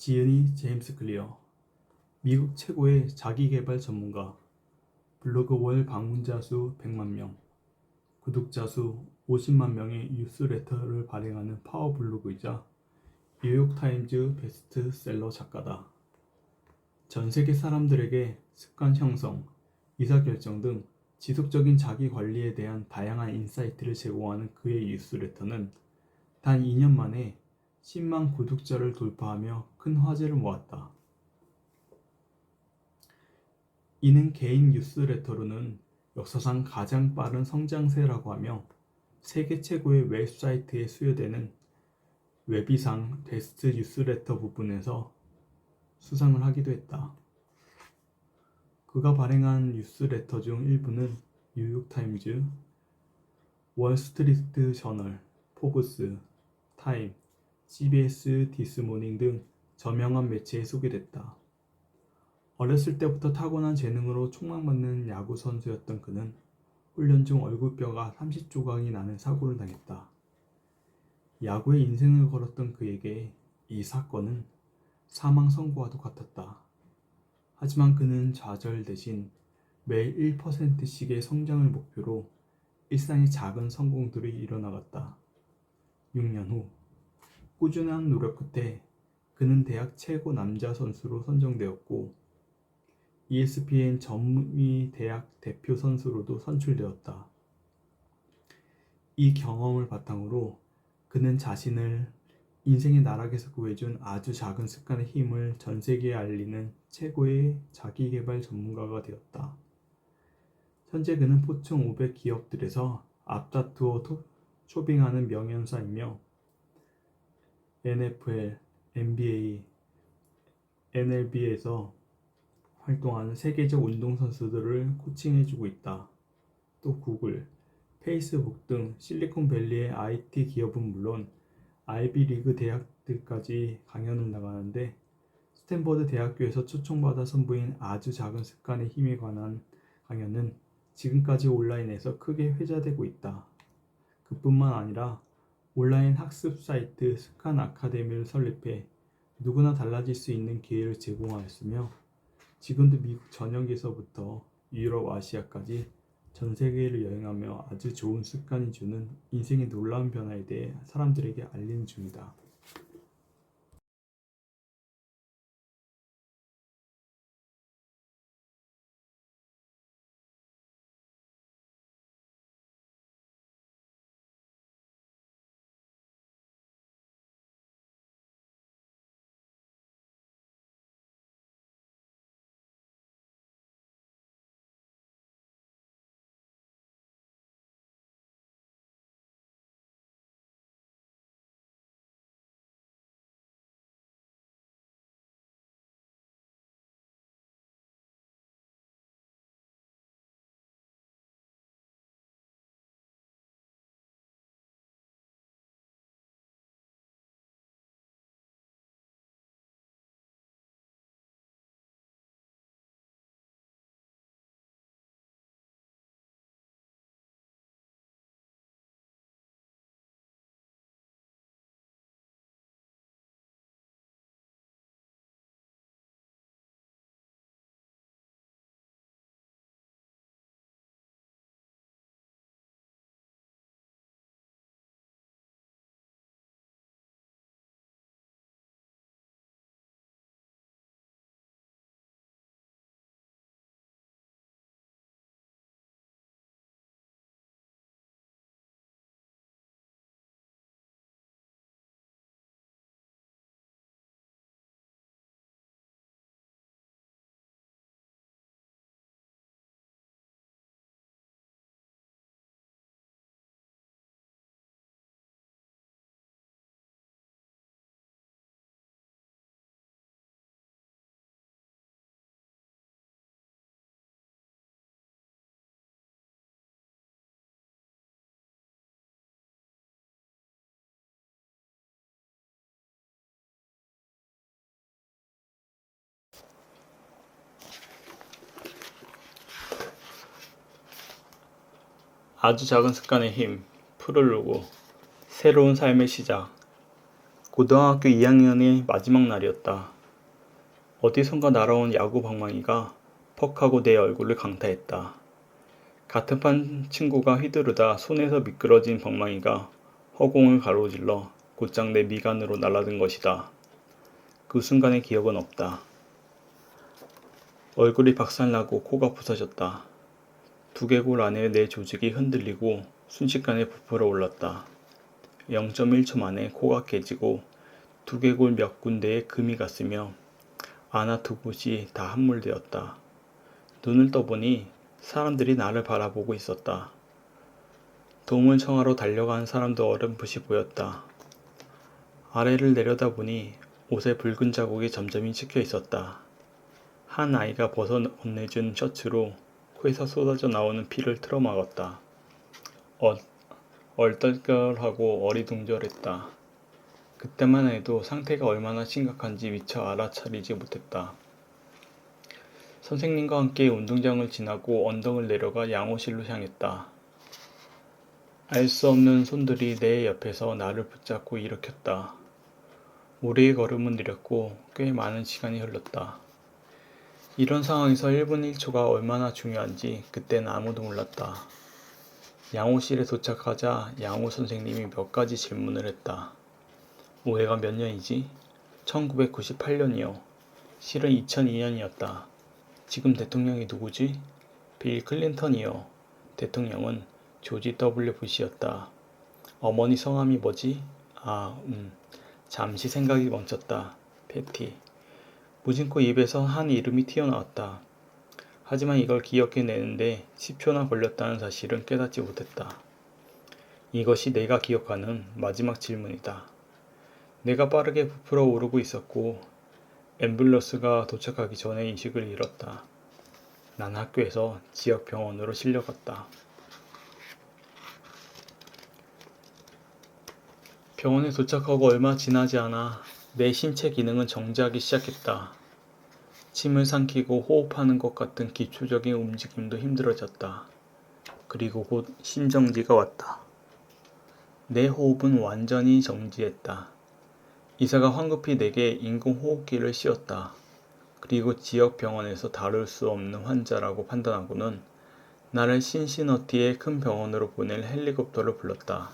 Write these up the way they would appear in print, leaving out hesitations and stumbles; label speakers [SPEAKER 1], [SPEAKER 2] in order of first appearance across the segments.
[SPEAKER 1] 지은이 제임스 클리어, 미국 최고의 자기계발 전문가, 블로그 월 방문자 수 100만 명, 구독자 수 50만 명의 뉴스레터를 발행하는 파워블로그이자 뉴욕타임즈 베스트셀러 작가다. 전 세계 사람들에게 습관 형성, 의사결정 등 지속적인 자기 관리에 대한 다양한 인사이트를 제공하는 그의 뉴스레터는 단 2년 만에 10만 구독자를 돌파하며 큰 화제를 모았다. 이는 개인 뉴스레터로는 역사상 가장 빠른 성장세라고 하며 세계 최고의 웹사이트에 수여되는 웹이상 베스트 뉴스레터 부분에서 수상을 하기도 했다. 그가 발행한 뉴스레터 중 일부는 뉴욕타임즈, 월스트리트 저널, 포브스, 타임, CBS 디스모닝 등 저명한 매체에 소개됐다. 어렸을 때부터 타고난 재능으로 촉망받는 야구 선수였던 그는 훈련 중 얼굴뼈가 30조각이 나는 사고를 당했다. 야구에 인생을 걸었던 그에게 이 사건은 사망 선고와도 같았다. 하지만 그는 좌절 대신 매일 1%씩의 성장을 목표로 일상의 작은 성공들이 일어나갔다. 6년 후 꾸준한 노력 끝에 그는 대학 최고 남자 선수로 선정되었고 ESPN 전미 대학 대표 선수로도 선출되었다. 이 경험을 바탕으로 그는 자신을 인생의 나락에서 구해준 아주 작은 습관의 힘을 전 세계에 알리는 최고의 자기계발 전문가가 되었다. 현재 그는 포춘 500 기업들에서 앞다투어 초빙하는 명연사이며 NFL, NBA, MLB에서 활동하는 세계적 운동선수들을 코칭해주고 있다. 또 구글, 페이스북 등 실리콘밸리의 IT 기업은 물론 아이비리그 대학들까지 강연을 나가는데 스탠퍼드 대학교에서 초청받아 선보인 아주 작은 습관의 힘에 관한 강연은 지금까지 온라인에서 크게 회자되고 있다. 그뿐만 아니라 온라인 학습 사이트 습관 아카데미를 설립해 누구나 달라질 수 있는 기회를 제공하였으며 지금도 미국 전역에서부터 유럽, 아시아까지 전 세계를 여행하며 아주 좋은 습관이 주는 인생의 놀라운 변화에 대해 사람들에게 알리는 중이다. 아주 작은 습관의 힘, 푸르르고 새로운 삶의 시작. 고등학교 2학년의 마지막 날이었다. 어디선가 날아온 야구 방망이가 퍽하고 내 얼굴을 강타했다. 같은 반 친구가 휘두르다 손에서 미끄러진 방망이가 허공을 가로질러 곧장 내 미간으로 날아든 것이다. 그 순간의 기억은 없다. 얼굴이 박살나고 코가 부서졌다. 두개골 안에 내 조직이 흔들리고 순식간에 부풀어 올랐다. 0.1초 만에 코가 깨지고 두개골 몇 군데에 금이 갔으며 아나 두 곳이 다 함몰되었다. 눈을 떠보니 사람들이 나를 바라보고 있었다. 도움을 청하러 달려가는 사람도 어렴풋이 보였다. 아래를 내려다보니 옷에 붉은 자국이 점점이 찍혀 있었다. 한 아이가 벗어 건네준 셔츠로 코에서 쏟아져 나오는 피를 틀어막았다. 얼떨결하고 어리둥절했다. 그때만 해도 상태가 얼마나 심각한지 미처 알아차리지 못했다. 선생님과 함께 운동장을 지나고 언덕을 내려가 양호실로 향했다. 알 수 없는 손들이 내 옆에서 나를 붙잡고 일으켰다. 우리의 걸음은 느렸고 꽤 많은 시간이 흘렀다. 이런 상황에서 1분 1초가 얼마나 중요한지 그땐 아무도 몰랐다. 양호실에 도착하자 양호 선생님이 몇 가지 질문을 했다. 올해가 몇 년이지? 1998년이요. 실은 2002년이었다. 지금 대통령이 누구지? 빌 클린턴이요. 대통령은 조지 W. 부시였다. 어머니 성함이 뭐지? 잠시 생각이 멈췄다. 패티. 무심코 입에서 한 이름이 튀어나왔다. 하지만 이걸 기억해내는데 10초나 걸렸다는 사실은 깨닫지 못했다. 이것이 내가 기억하는 마지막 질문이다. 내가 빠르게 부풀어 오르고 있었고 앰뷸런스가 도착하기 전에 인식을 잃었다. 난 학교에서 지역 병원으로 실려갔다. 병원에 도착하고 얼마 지나지 않아 내 신체 기능은 정지하기 시작했다. 침을 삼키고 호흡하는 것 같은 기초적인 움직임도 힘들어졌다. 그리고 곧 심정지가 왔다. 내 호흡은 완전히 정지했다. 의사가 황급히 내게 인공호흡기를 씌웠다. 그리고 지역 병원에서 다룰 수 없는 환자라고 판단하고는 나를 신시너티의 큰 병원으로 보낼 헬리콥터를 불렀다.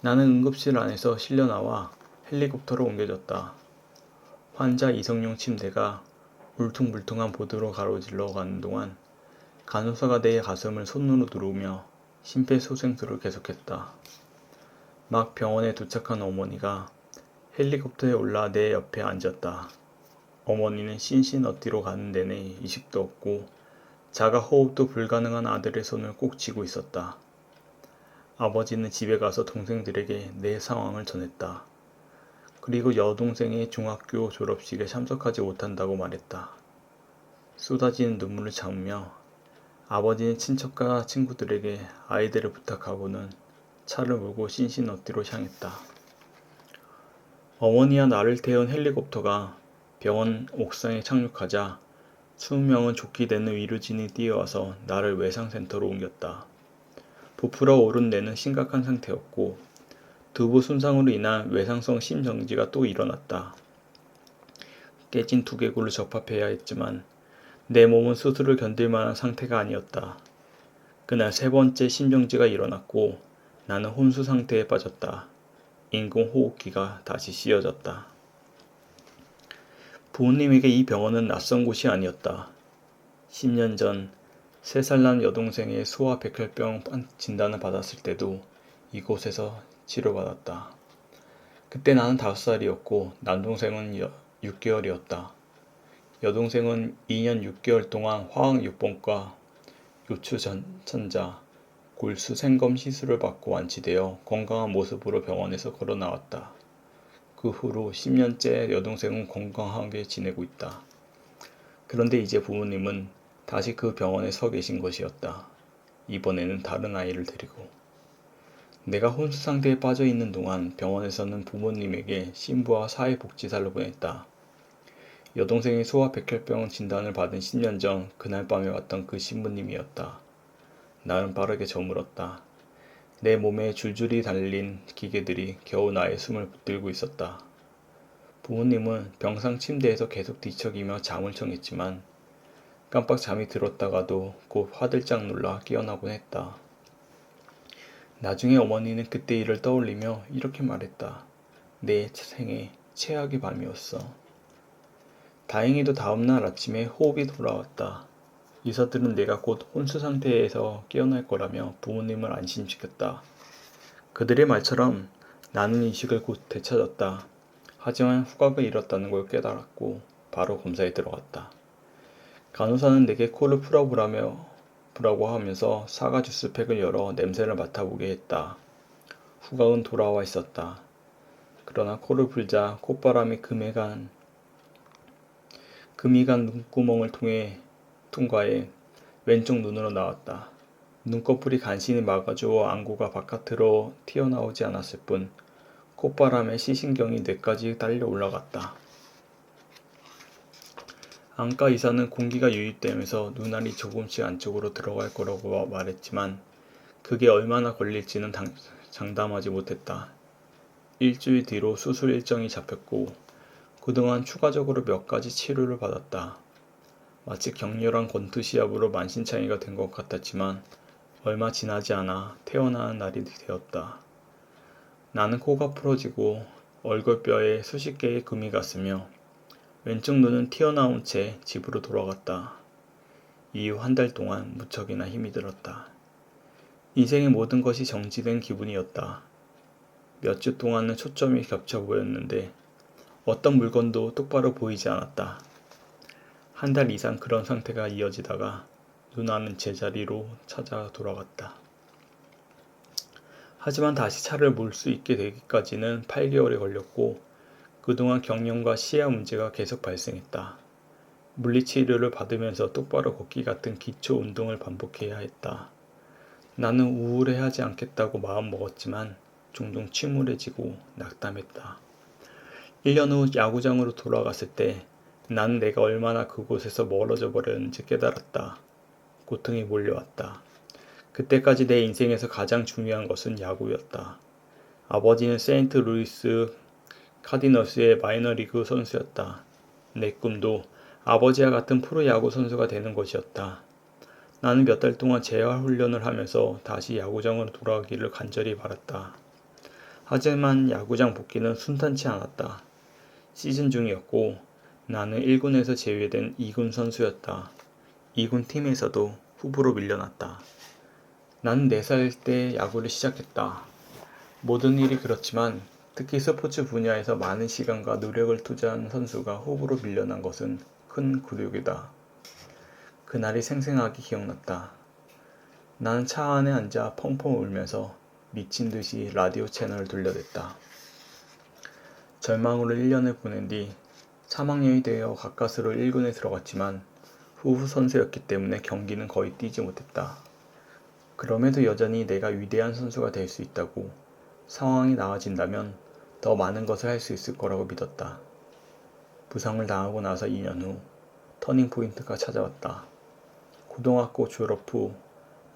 [SPEAKER 1] 나는 응급실 안에서 실려 나와 헬리콥터로 옮겨졌다. 환자 이송용 침대가 울퉁불퉁한 보드로 가로질러 가는 동안 간호사가 내 가슴을 손으로 누르며 심폐소생술을 계속했다. 막 병원에 도착한 어머니가 헬리콥터에 올라 내 옆에 앉았다. 어머니는 신시너티로 가는 내내 의식도 없고 자가 호흡도 불가능한 아들의 손을 꼭 쥐고 있었다. 아버지는 집에 가서 동생들에게 내 상황을 전했다. 그리고 여동생의 중학교 졸업식에 참석하지 못한다고 말했다. 쏟아지는 눈물을 참으며 아버지는 친척과 친구들에게 아이들을 부탁하고는 차를 몰고 신시너티로 향했다. 어머니와 나를 태운 헬리콥터가 병원 옥상에 착륙하자 20명은 좋게 되는 의료진이 뛰어와서 나를 외상센터로 옮겼다. 부풀어 오른 뇌는 심각한 상태였고 두부 손상으로 인한 외상성 심정지가 또 일어났다. 깨진 두개골을 접합해야 했지만 내 몸은 수술을 견딜 만한 상태가 아니었다. 그날 세 번째 심정지가 일어났고 나는 혼수 상태에 빠졌다. 인공호흡기가 다시 씌워졌다. 부모님에게 이 병원은 낯선 곳이 아니었다. 10년 전 3살 난 여동생의 소아백혈병 진단을 받았을 때도 이곳에서 치료받았다. 그때 나는 5살이었고 남동생은 6개월이었다. 여동생은 2년 6개월 동안 화학요법과 요추천자, 골수 생검 시술을 받고 완치되어 건강한 모습으로 병원에서 걸어 나왔다. 그 후로 10년째 여동생은 건강하게 지내고 있다. 그런데 이제 부모님은 다시 그 병원에 서 계신 것이었다. 이번에는 다른 아이를 데리고. 내가 혼수 상태에 빠져 있는 동안 병원에서는 부모님에게 신부와 사회복지사를 보냈다. 여동생이 소아백혈병 진단을 받은 10년 전 그날 밤에 왔던 그 신부님이었다. 나는 빠르게 저물었다. 내 몸에 줄줄이 달린 기계들이 겨우 나의 숨을 붙들고 있었다. 부모님은 병상 침대에서 계속 뒤척이며 잠을 청했지만 깜빡 잠이 들었다가도 곧 화들짝 놀라 깨어나곤 했다. 나중에 어머니는 그때 일을 떠올리며 이렇게 말했다. 내 생애 최악의 밤이었어. 다행히도 다음날 아침에 호흡이 돌아왔다. 의사들은 내가 곧 혼수 상태에서 깨어날 거라며 부모님을 안심시켰다. 그들의 말처럼 나는 의식을 곧 되찾았다. 하지만 후각을 잃었다는 걸 깨달았고 바로 검사에 들어갔다. 간호사는 내게 코를 풀어보라고 하면서 사과 주스 팩을 열어 냄새를 맡아보게 했다. 후각은 돌아와 있었다. 그러나 코를 풀자 콧바람이 금이 간 눈구멍을 통과해 왼쪽 눈으로 나왔다. 눈꺼풀이 간신히 막아주어 안구가 바깥으로 튀어나오지 않았을 뿐 콧바람에 시신경이 뇌까지 딸려 올라갔다. 안과 의사는 공기가 유입되면서 눈알이 조금씩 안쪽으로 들어갈 거라고 말했지만 그게 얼마나 걸릴지는 장담하지 못했다. 일주일 뒤로 수술 일정이 잡혔고 그동안 추가적으로 몇 가지 치료를 받았다. 마치 격렬한 권투 시합으로 만신창이가 된 것 같았지만 얼마 지나지 않아 태어나는 날이 되었다. 나는 코가 풀어지고 얼굴뼈에 수십 개의 금이 갔으며 왼쪽 눈은 튀어나온 채 집으로 돌아갔다. 이후 한 달 동안 무척이나 힘이 들었다. 인생의 모든 것이 정지된 기분이었다. 몇 주 동안은 초점이 겹쳐 보였는데 어떤 물건도 똑바로 보이지 않았다. 한 달 이상 그런 상태가 이어지다가 누나는 제자리로 찾아 돌아갔다. 하지만 다시 차를 몰 수 있게 되기까지는 8개월이 걸렸고 그동안 경련과 시야 문제가 계속 발생했다. 물리치료를 받으면서 똑바로 걷기 같은 기초 운동을 반복해야 했다. 나는 우울해하지 않겠다고 마음먹었지만 종종 침울해지고 낙담했다. 1년 후 야구장으로 돌아갔을 때 나는 내가 얼마나 그곳에서 멀어져 버렸는지 깨달았다. 고통이 몰려왔다. 그때까지 내 인생에서 가장 중요한 것은 야구였다. 아버지는 세인트 루이스 카디널스의 마이너리그 선수였다. 내 꿈도 아버지와 같은 프로야구 선수가 되는 것이었다. 나는 몇 달 동안 재활 훈련을 하면서 다시 야구장으로 돌아가기를 간절히 바랐다. 하지만 야구장 복귀는 순탄치 않았다. 시즌 중이었고 나는 1군에서 제외된 2군 선수였다. 2군 팀에서도 후보로 밀려났다. 나는 4살 때 야구를 시작했다. 모든 일이 그렇지만 특히 스포츠 분야에서 많은 시간과 노력을 투자한 선수가 후보로 밀려난 것은 큰 굴욕이다. 그날이 생생하게 기억났다. 나는 차 안에 앉아 펑펑 울면서 미친 듯이 라디오 채널을 돌려댔다. 절망으로 1년을 보낸 뒤 3학년이 되어 가까스로 1군에 들어갔지만 후보 선수였기 때문에 경기는 거의 뛰지 못했다. 그럼에도 여전히 내가 위대한 선수가 될 수 있다고, 상황이 나아진다면 더 많은 것을 할 수 있을 거라고 믿었다. 부상을 당하고 나서 2년 후 터닝 포인트가 찾아왔다. 고등학교 졸업 후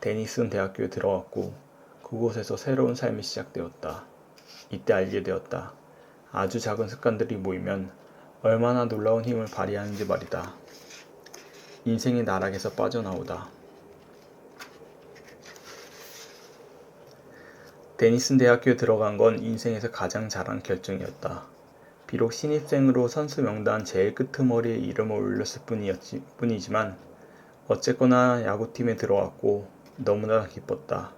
[SPEAKER 1] 데니슨 대학교에 들어갔고 그곳에서 새로운 삶이 시작되었다. 이때 알게 되었다. 아주 작은 습관들이 모이면 얼마나 놀라운 힘을 발휘하는지 말이다. 인생의 나락에서 빠져나오다. 데니슨 대학교에 들어간 건 인생에서 가장 잘한 결정이었다. 비록 신입생으로 선수 명단 제일 끄트머리에 이름을 올렸을 뿐이지만 어쨌거나 야구팀에 들어왔고 너무나 기뻤다.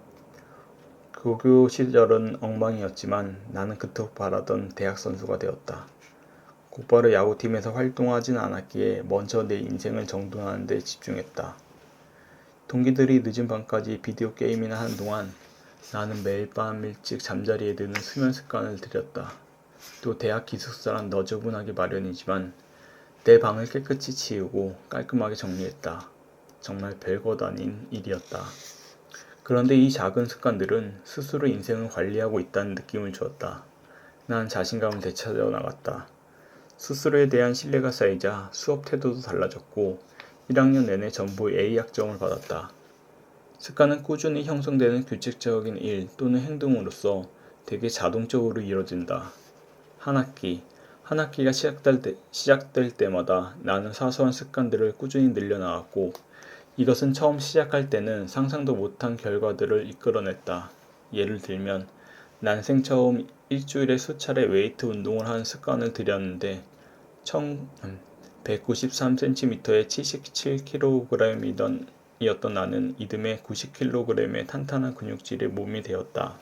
[SPEAKER 1] 고교 시절은 엉망이었지만 나는 그토록 바라던 대학 선수가 되었다. 곧바로 야구팀에서 활동하진 않았기에 먼저 내 인생을 정돈하는 데 집중했다. 동기들이 늦은 밤까지 비디오 게임이나 하는 동안 나는 매일 밤 일찍 잠자리에 드는 수면 습관을 들였다. 또 대학 기숙사란 너저분하기 마련이지만 내 방을 깨끗이 치우고 깔끔하게 정리했다. 정말 별것 아닌 일이었다. 그런데 이 작은 습관들은 스스로 인생을 관리하고 있다는 느낌을 주었다. 난 자신감을 되찾아 나갔다. 스스로에 대한 신뢰가 쌓이자 수업 태도도 달라졌고 1학년 내내 전부 A 학점을 받았다.
[SPEAKER 2] 습관은 꾸준히 형성되는 규칙적인 일 또는 행동으로서 대개 자동적으로 이뤄진다. 한 학기가 시작될 때마다 나는 사소한 습관들을 꾸준히 늘려나갔고 이것은 처음 시작할 때는 상상도 못한 결과들을 이끌어냈다. 예를 들면 난생 처음 일주일에 수차례 웨이트 운동을 하는 습관을 들였는데 193cm에 77kg이었던 나는 이듬해 90kg의 탄탄한 근육질의 몸이 되었다.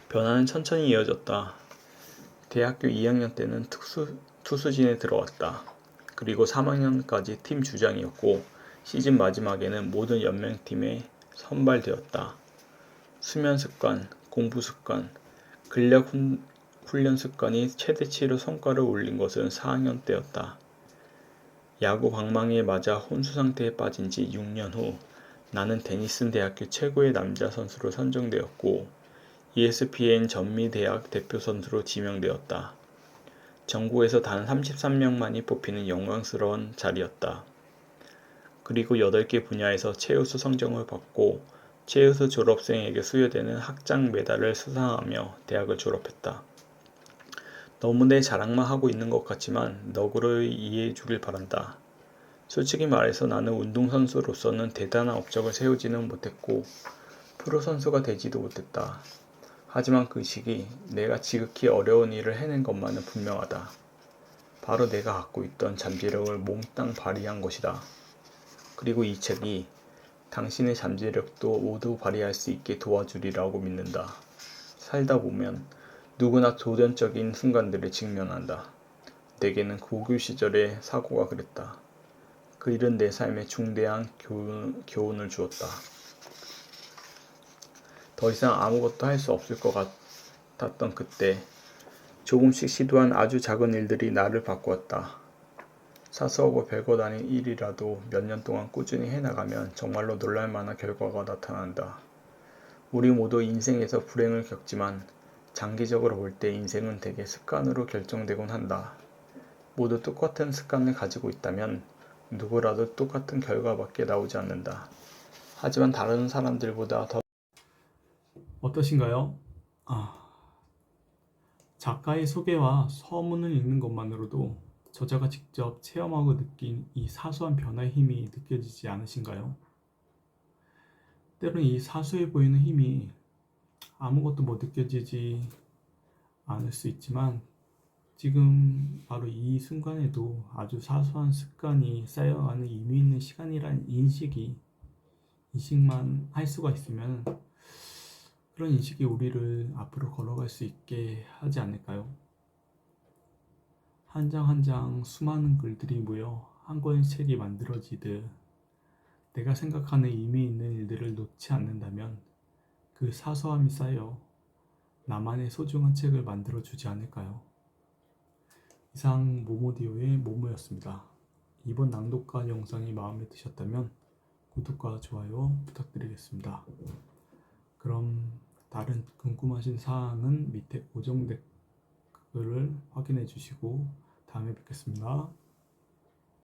[SPEAKER 2] 변화는 천천히 이어졌다. 대학교 2학년 때는 투수진에 들어왔다. 그리고 3학년까지 팀 주장이었고 시즌 마지막에는 모든 연맹팀에 선발되었다. 수면 습관, 공부 습관, 근력 훈련 습관이 최대치로 성과를 올린 것은 4학년 때였다. 야구 방망이에 맞아 혼수 상태에 빠진 지 6년 후 나는 데니슨 대학교 최고의 남자 선수로 선정되었고 ESPN 전미대학 대표 선수로 지명되었다. 전국에서 단 33명만이 뽑히는 영광스러운 자리였다. 그리고 8개 분야에서 최우수 성적을 받고 최우수 졸업생에게 수여되는 학장 메달을 수상하며 대학을 졸업했다. 너무 내 자랑만 하고 있는 것 같지만 너그러이 이해해 주길 바란다. 솔직히 말해서 나는 운동선수로서는 대단한 업적을 세우지는 못했고 프로 선수가 되지도 못했다. 하지만 그 시기 내가 지극히 어려운 일을 해낸 것만은 분명하다. 바로 내가 갖고 있던 잠재력을 몽땅 발휘한 것이다. 그리고 이 책이 당신의 잠재력도 모두 발휘할 수 있게 도와주리라고 믿는다. 살다 보면 누구나 도전적인 순간들에 직면한다. 내게는 고교 시절의 사고가 그랬다. 그 일은 내 삶에 중대한 교훈을 주었다. 더 이상 아무것도 할 수 없을 것 같았던 그때 조금씩 시도한 아주 작은 일들이 나를 바꾸었다. 사소하고 별것 아닌 일이라도 몇 년 동안 꾸준히 해나가면 정말로 놀랄만한 결과가 나타난다. 우리 모두 인생에서 불행을 겪지만 장기적으로 볼 때 인생은 대개 습관으로 결정되곤 한다. 모두 똑같은 습관을 가지고 있다면 누구라도 똑같은 결과밖에 나오지 않는다. 하지만 다른 사람들보다 더
[SPEAKER 1] 어떠신가요? 작가의 소개와 서문을 읽는 것만으로도 저자가 직접 체험하고 느낀 이 사소한 변화의 힘이 느껴지지 않으신가요? 때로는 이 사소해 보이는 힘이 아무것도 느껴지지 않을 수 있지만 지금 바로 이 순간에도 아주 사소한 습관이 쌓여가는 의미 있는 시간이라는 인식만 할 수가 있으면 그런 인식이 우리를 앞으로 걸어갈 수 있게 하지 않을까요? 한 장 한 장 수많은 글들이 모여 한 권의 책이 만들어지듯 내가 생각하는 의미 있는 일들을 놓지 않는다면 그 사소함이 쌓여 나만의 소중한 책을 만들어주지 않을까요? 이상 모모디오의 모모였습니다. 이번 낭독과 영상이 마음에 드셨다면 구독과 좋아요 부탁드리겠습니다. 그럼 다른 궁금하신 사항은 밑에 고정 댓글을 확인해 주시고 다음에 뵙겠습니다.